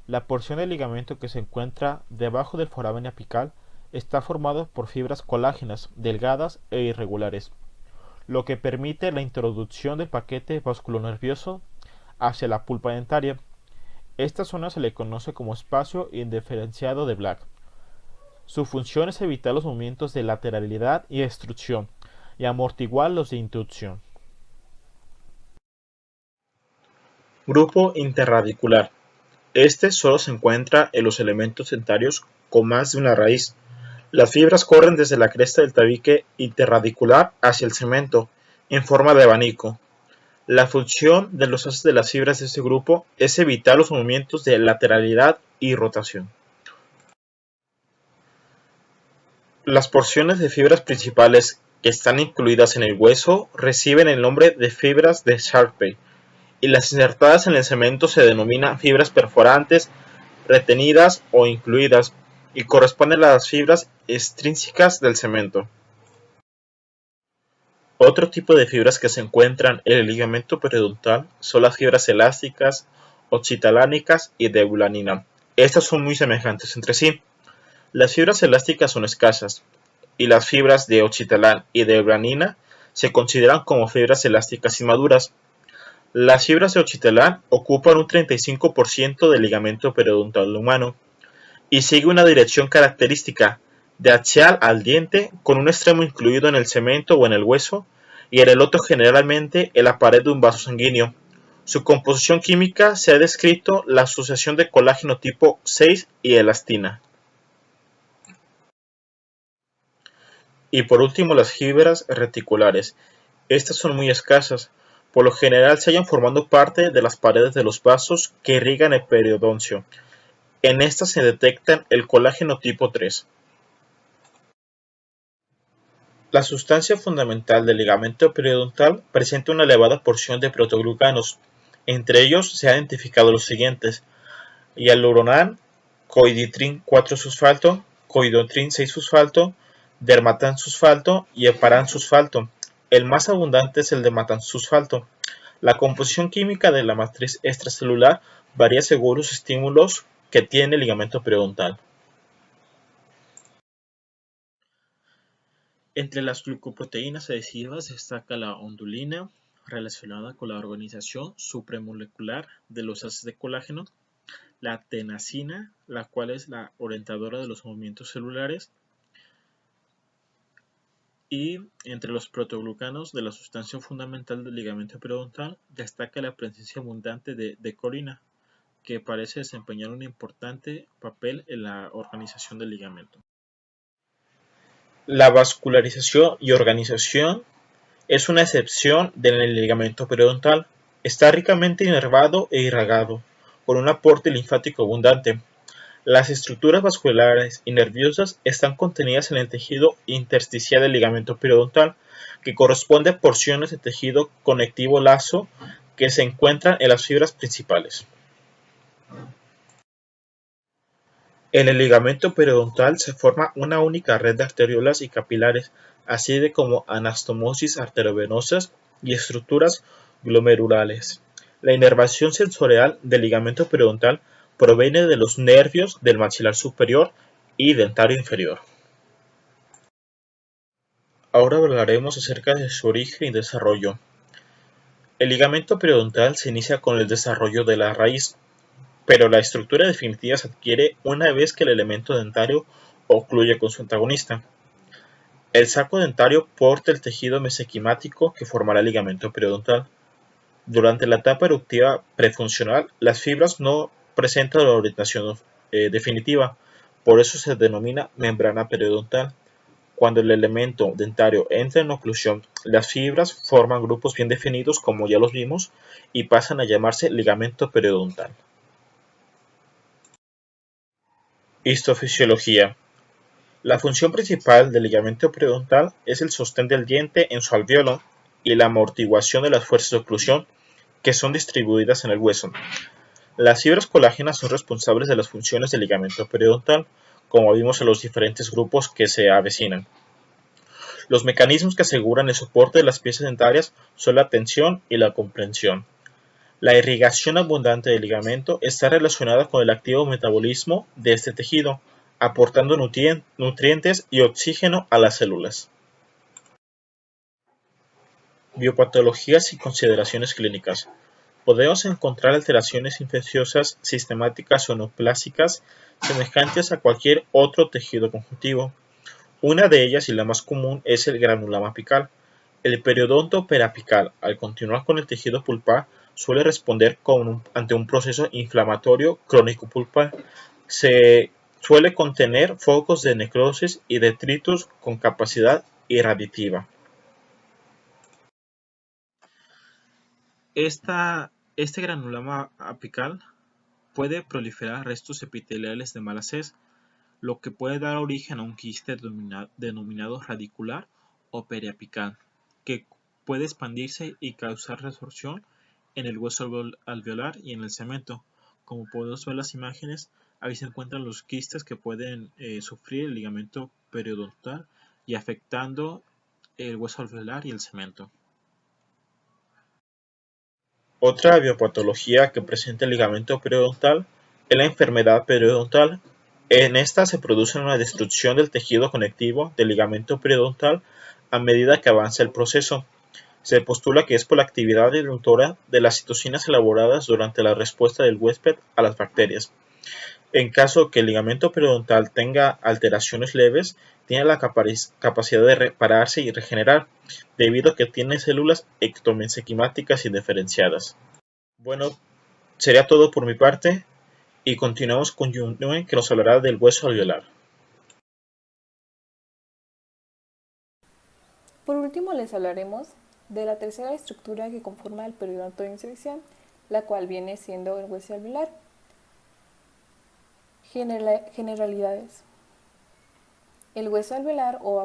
La porción del ligamento que se encuentra debajo del foramen apical está formado por fibras colágenas delgadas e irregulares, lo que permite la introducción del paquete vasculonervioso hacia la pulpa dentaria. Esta zona se le conoce como espacio indiferenciado de Black. Su función es evitar los movimientos de lateralidad y extrusión y amortiguar los de inducción. Grupo interradicular. Este solo se encuentra en los elementos dentarios con más de una raíz. Las fibras corren desde la cresta del tabique interradicular hacia el cemento, en forma de abanico. La función de los haces de las fibras de este grupo es evitar los movimientos de lateralidad y rotación. Las porciones de fibras principales que están incluidas en el hueso reciben el nombre de fibras de Sharpe, y las insertadas en el cemento se denominan fibras perforantes, retenidas o incluidas, y corresponden a las fibras extrínsecas del cemento. Otro tipo de fibras que se encuentran en el ligamento periodontal son las fibras elásticas, oxitalánicas y de eulanina. Estas son muy semejantes entre sí. Las fibras elásticas son escasas, y las fibras de oxitalán y de eulanina se consideran como fibras elásticas inmaduras. Las fibras de oxitalán ocupan un 35% del ligamento periodontal humano y sigue una dirección característica de axial al diente, con un extremo incluido en el cemento o en el hueso y en el otro generalmente en la pared de un vaso sanguíneo. Su composición química se ha descrito la asociación de colágeno tipo 6 y elastina. Y por último, las fibras reticulares. Estas son muy escasas. Por lo general se hallan formando parte de las paredes de los vasos que irrigan el periodoncio. En estas se detectan el colágeno tipo 3. La sustancia fundamental del ligamento periodontal presenta una elevada porción de protoglucanos. Entre ellos se han identificado los siguientes: hialuronan, coiditrin 4-susfalto, coidotrin 6-susfalto, dermatan-susfalto y heparan-susfalto. El más abundante es el dermatan-susfalto. La composición química de la matriz extracelular varía según los estímulos que tiene el ligamento periodontal. Entre las glucoproteínas adhesivas destaca la ondulina, relacionada con la organización supramolecular de los haces de colágeno, la tenasina, la cual es la orientadora de los movimientos celulares, y entre los protoglucanos de la sustancia fundamental del ligamento periodontal destaca la presencia abundante de decorina, que parece desempeñar un importante papel en la organización del ligamento. La vascularización y organización es una excepción del ligamento periodontal. Está ricamente inervado e irrigado, con un aporte linfático abundante. Las estructuras vasculares y nerviosas están contenidas en el tejido intersticial del ligamento periodontal, que corresponde a porciones de tejido conectivo lazo que se encuentran en las fibras principales. En el ligamento periodontal se forma una única red de arteriolas y capilares, así de como anastomosis arteriovenosas y estructuras glomerulares. La inervación sensorial del ligamento periodontal proviene de los nervios del maxilar superior y dentario inferior. Ahora hablaremos acerca de su origen y desarrollo. El ligamento periodontal se inicia con el desarrollo de la raíz, pero la estructura definitiva se adquiere una vez que el elemento dentario ocluye con su antagonista. El saco dentario porta el tejido mesenquimático que formará el ligamento periodontal. Durante la etapa eruptiva prefuncional, las fibras no presentan la orientación definitiva, por eso se denomina membrana periodontal. Cuando el elemento dentario entra en oclusión, las fibras forman grupos bien definidos, como ya los vimos, y pasan a llamarse ligamento periodontal. Histofisiología. La función principal del ligamento periodontal es el sostén del diente en su alvéolo y la amortiguación de las fuerzas de oclusión que son distribuidas en el hueso. Las fibras colágenas son responsables de las funciones del ligamento periodontal, como vimos en los diferentes grupos que se avecinan. Los mecanismos que aseguran el soporte de las piezas dentarias son la tensión y la comprensión. La irrigación abundante del ligamento está relacionada con el activo metabolismo de este tejido, aportando nutrientes y oxígeno a las células. Biopatologías y consideraciones clínicas. Podemos encontrar alteraciones infecciosas sistemáticas o neoplásicas semejantes a cualquier otro tejido conjuntivo. Una de ellas, y la más común, es el granuloma apical. El periodonto perapical, al continuar con el tejido pulpar, suele responder ante un proceso inflamatorio crónico pulpar. Se suele contener focos de necrosis y detritus con capacidad irradiativa. Este granuloma apical puede proliferar restos epiteliales de mala sez, lo que puede dar origen a un quiste denominado radicular o periapical, que puede expandirse y causar resorción en el hueso alveolar y en el cemento. Como podemos ver en las imágenes, ahí se encuentran los quistes que pueden sufrir el ligamento periodontal y afectando el hueso alveolar y el cemento. Otra biopatología que presenta el ligamento periodontal es la enfermedad periodontal. En esta se produce una destrucción del tejido conectivo del ligamento periodontal a medida que avanza el proceso. Se postula que es por la actividad inductora de las citocinas elaboradas durante la respuesta del huésped a las bacterias. En caso que el ligamento periodontal tenga alteraciones leves, tiene la capacidad de repararse y regenerar, debido a que tiene células ectomesenquimáticas indiferenciadas. Bueno, sería todo por mi parte, y continuamos con Yunuen, que nos hablará del hueso alveolar. Por último, les hablaremos de la tercera estructura que conforma el periodonto de inserción, la cual viene siendo el hueso alveolar. Generalidades. El hueso alveolar o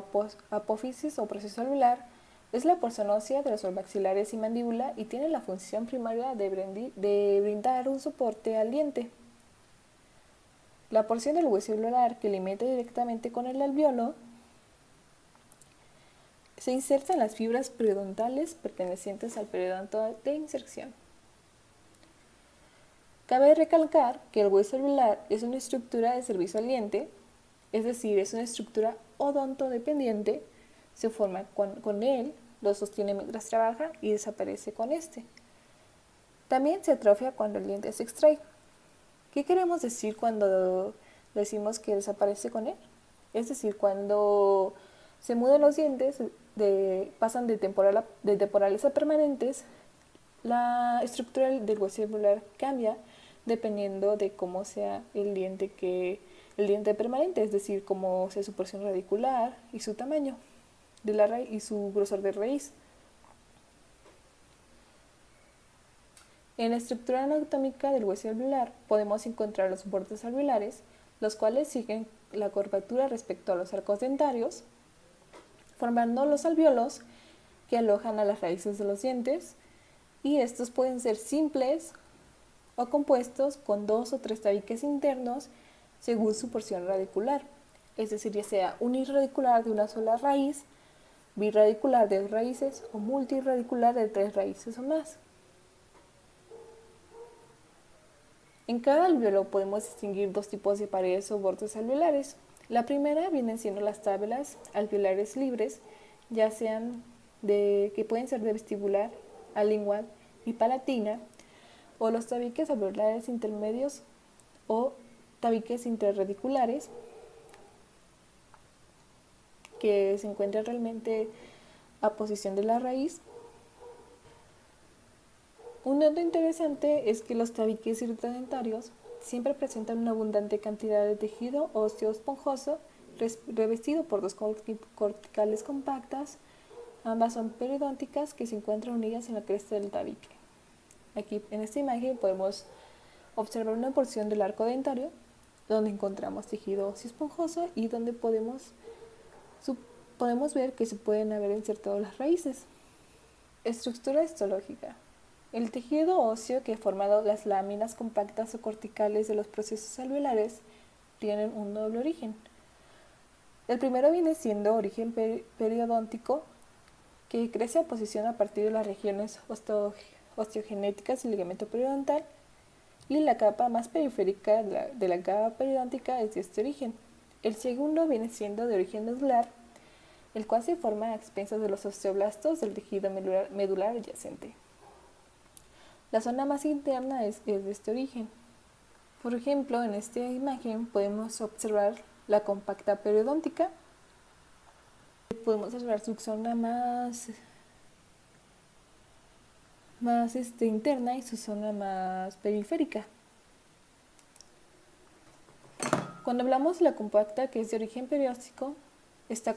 apófisis o proceso alveolar es la porción ósea de los maxilares y mandíbula y tiene la función primaria de brindar un soporte al diente. La porción del hueso alveolar que limita directamente con el alvéolo se inserta en las fibras periodontales pertenecientes al periodonto de inserción. Cabe recalcar que el hueso alveolar es una estructura de servicio al diente, es decir, es una estructura odontodependiente, se forma con él, lo sostiene mientras trabaja y desaparece con este. También se atrofia cuando el diente se extrae. ¿Qué queremos decir cuando decimos que desaparece con él? Es decir, cuando se mudan los dientes, pasan de temporales a permanentes, la estructura del hueso alveolar cambia dependiendo de cómo sea el diente permanente, es decir, cómo sea su porción radicular y su tamaño de la raíz y su grosor de raíz. En la estructura anatómica del hueso alveolar podemos encontrar los bordes alveolares, los cuales siguen la curvatura respecto a los arcos dentarios, formando los alvéolos que alojan a las raíces de los dientes, y estos pueden ser simples o compuestos con 2 o 3 tabiques internos según su porción radicular, es decir, ya sea unirradicular de una sola raíz, birradicular de 2 raíces o multirradicular de 3 raíces o más. En cada alvéolo podemos distinguir 2 tipos de paredes o bordes alveolares. La primera vienen siendo las tablas alveolares libres, ya sean que pueden ser de vestibular, alingual y palatina, o los tabiques alveolares intermedios o tabiques interradiculares, que se encuentran realmente a posición de la raíz. Un dato interesante es que los tabiques irritodentarios siempre presentan una abundante cantidad de tejido óseo esponjoso revestido por dos corticales compactas. Ambas son periodónticas que se encuentran unidas en la cresta del tabique. Aquí en esta imagen podemos observar una porción del arco dentario donde encontramos tejido óseo esponjoso y donde podemos ver que se pueden haber insertado las raíces. Estructura histológica. El tejido óseo que ha formado las láminas compactas o corticales de los procesos alveolares tienen un doble origen. El primero viene siendo origen periodóntico, que crece a posición a partir de las regiones osteogenéticas del ligamento periodontal, y la capa más periférica de la capa periodóntica es de este origen. El segundo viene siendo de origen medular, el cual se forma a expensas de los osteoblastos del tejido medular adyacente. La zona más interna es de este origen. Por ejemplo, en esta imagen podemos observar la compacta periodóntica. Podemos observar su zona más interna y su zona más periférica. Cuando hablamos de la compacta, que es de origen perióstico, esta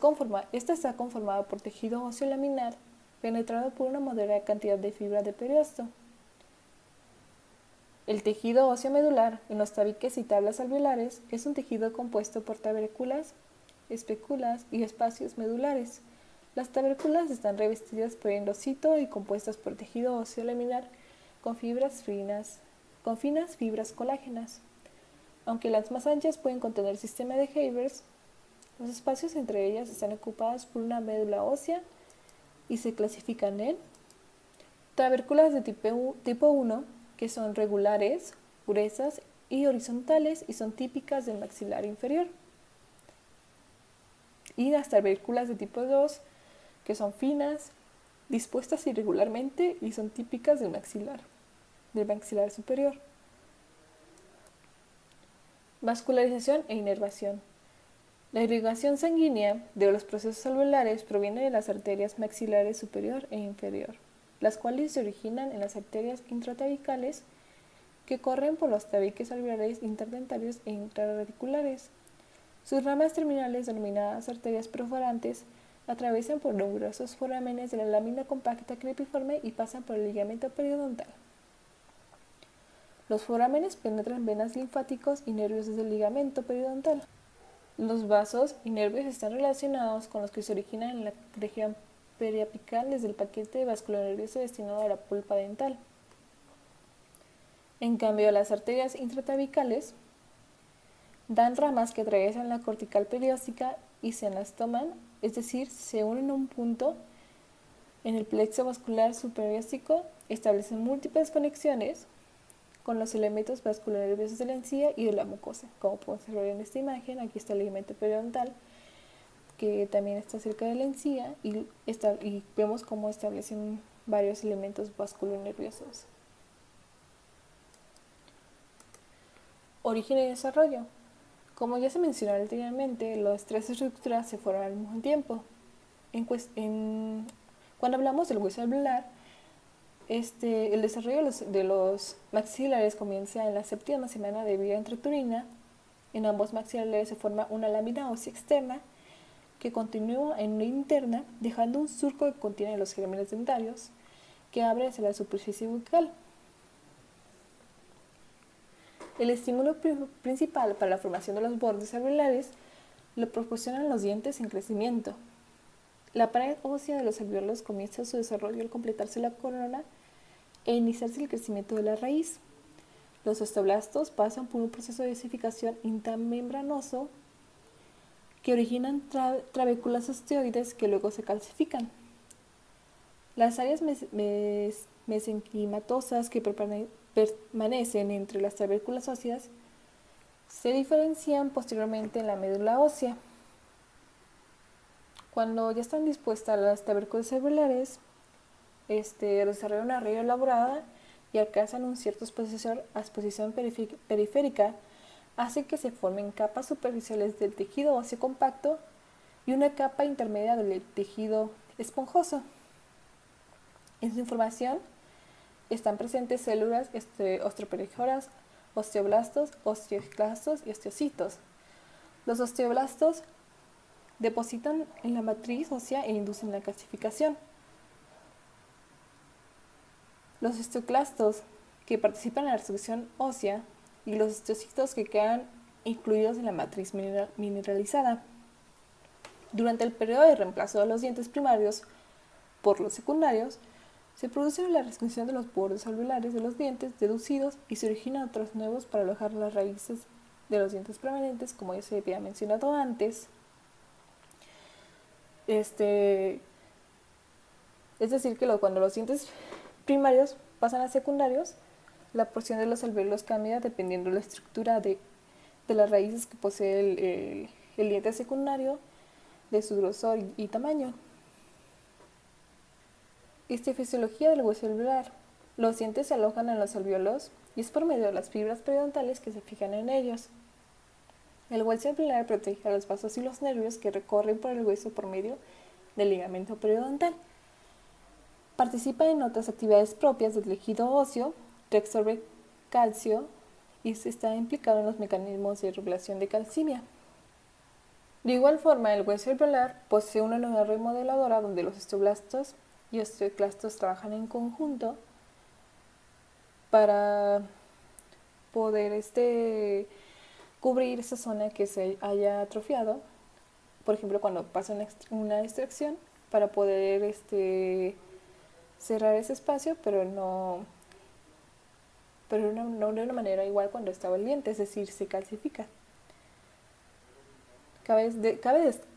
está conformada por tejido óseo laminar penetrado por una moderada cantidad de fibra de periosto. El tejido óseo medular en los tabiques y tablas alveolares es un tejido compuesto por taberculas, espéculas y espacios medulares. Las taberculas están revestidas por endocito y compuestas por tejido óseo laminar con finas fibras colágenas. Aunque las más anchas pueden contener sistema de Hebers, los espacios entre ellas están ocupados por una médula ósea y se clasifican en taberculas de tipo 1, que son regulares, gruesas y horizontales y son típicas del maxilar inferior. Y las taberculas de tipo 2, que son finas, dispuestas irregularmente y son típicas del maxilar superior. Vascularización e inervación. La irrigación sanguínea de los procesos alveolares proviene de las arterias maxilares superior e inferior, las cuales se originan en las arterias intratabicales que corren por los tabiques alveolares interdentarios e intrarradiculares. Sus ramas terminales, denominadas arterias perforantes, atraviesan por numerosos forámenes de la lámina compacta crepiforme y pasan por el ligamento periodontal. Los forámenes penetran venas linfáticos y nervios desde el ligamento periodontal. Los vasos y nervios están relacionados con los que se originan en la región periapical desde el paquete vasculonervioso destinado a la pulpa dental. En cambio, las arterias intratabicales dan ramas que atraviesan la cortical perióstica y se anastoman, es decir, se unen a un punto en el plexo vascular superióstico, establecen múltiples conexiones con los elementos vasculonerviosos de la encía y de la mucosa. Como podemos observar en esta imagen, aquí está el ligamento periodontal, que también está cerca de la encía, y vemos cómo establecen varios elementos vasculonerviosos. Origen y desarrollo. Como ya se mencionó anteriormente, las tres estructuras se forman al mismo tiempo. Cuando hablamos del hueso alveolar, el desarrollo de los maxilares comienza en la séptima semana de vida intrauterina. En ambos maxilares se forma una lámina ósea externa que continúa en una interna, dejando un surco que contiene los gérmenes dentarios que abre hacia la superficie bucal. El estímulo principal para la formación de los bordes alveolares lo proporcionan los dientes en crecimiento. La pared ósea de los alveolos comienza su desarrollo al completarse la corona e iniciarse el crecimiento de la raíz. Los osteoblastos pasan por un proceso de osificación intramembranoso que originan trabéculas osteoides que luego se calcifican. Las áreas mesenquimatosas que permanecen entre las trabéculas óseas se diferencian posteriormente en la médula ósea. Cuando ya están dispuestas las trabéculas alveolares, desarrollan una raíz elaborada y alcanzan un cierto exposición periférica, hace que se formen capas superficiales del tejido óseo compacto y una capa intermedia del tejido esponjoso. En su formación, están presentes células osteoperiógenas, osteoblastos, osteoclastos y osteocitos. Los osteoblastos depositan en la matriz ósea e inducen la calcificación. Los osteoclastos, que participan en la resurrección ósea, y los osteocitos, que quedan incluidos en la matriz mineralizada. Durante el periodo de reemplazo de los dientes primarios por los secundarios, se produce la restricción de los bordes alveolares de los dientes deducidos y se originan otros nuevos para alojar las raíces de los dientes permanentes, como ya se había mencionado antes. Es decir, que cuando los dientes primarios pasan a secundarios, la porción de los alvéolos cambia dependiendo de la estructura de las raíces que posee el diente secundario, de su grosor y tamaño. Fisiología del hueso alveolar. Los dientes se alojan en los alvéolos y es por medio de las fibras periodontales que se fijan en ellos. El hueso alveolar protege a los vasos y los nervios que recorren por el hueso por medio del ligamento periodontal. Participa en otras actividades propias del tejido óseo, reabsorbe calcio y está implicado en los mecanismos de regulación de calcemia. De igual forma, el hueso alveolar posee una unidad remodeladora donde los osteoblastos y osteoclastos trabajan en conjunto para poder cubrir esa zona que se haya atrofiado, por ejemplo cuando pasa una extracción, para poder cerrar ese espacio, pero no de una manera igual cuando estaba el diente, es decir, se calcifica. Cabe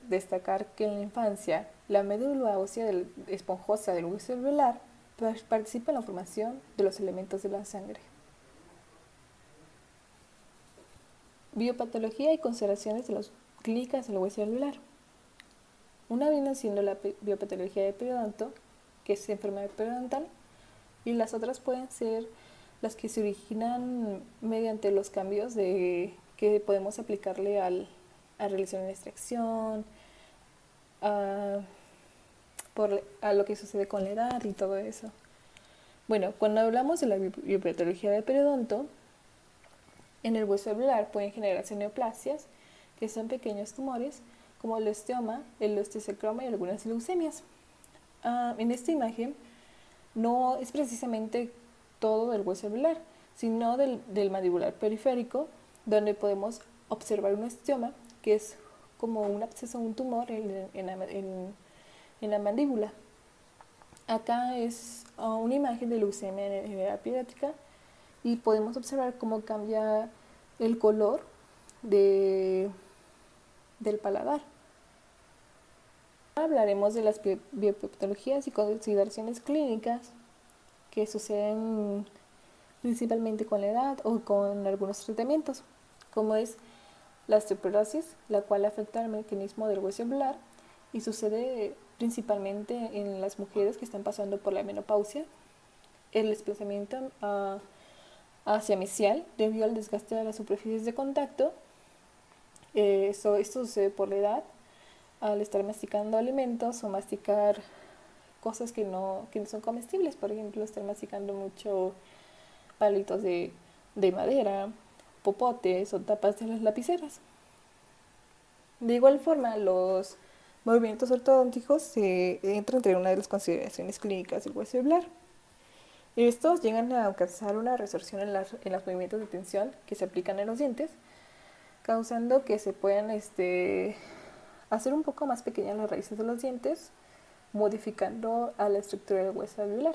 destacar que en la infancia la médula ósea esponjosa del hueso alveolar participa en la formación de los elementos de la sangre. Biopatología y consideraciones de las clínicas del hueso alveolar. Una viene siendo la biopatología de periodonto, que es enfermedad periodontal, y las otras pueden ser las que se originan mediante los cambios que podemos aplicarle a realizar una extracción, a lo que sucede con la edad y todo eso. Bueno, cuando hablamos de la biopatología de periodonto, en el hueso alveolar pueden generarse neoplasias, que son pequeños tumores, como el osteoma, el osteosarcoma y algunas leucemias. En esta imagen no es precisamente todo del hueso alveolar, sino del mandibular periférico, donde podemos observar un osteoma, que es como un absceso, un tumor en la mandíbula. Acá es una imagen de leucemia en edad pediátrica y podemos observar cómo cambia el color del paladar. Hablaremos de las biopatologías y consideraciones clínicas que suceden principalmente con la edad o con algunos tratamientos, como es la osteoporosis, la cual afecta al mecanismo del hueso alveolar y sucede principalmente en las mujeres que están pasando por la menopausia, el desplazamiento hacia mesial debido al desgaste de las superficies de contacto. Esto sucede por la edad, al estar masticando alimentos o masticar cosas que no son comestibles, por ejemplo, estar masticando mucho palitos de madera, popotes o tapas de las lapiceras. De igual forma, los movimientos ortodónticos entran entre una de las consideraciones clínicas del hueso alveolar. Estos llegan a causar una resorción en los movimientos de tensión que se aplican en los dientes, causando que se puedan hacer un poco más pequeñas las raíces de los dientes, modificando a la estructura del hueso alveolar.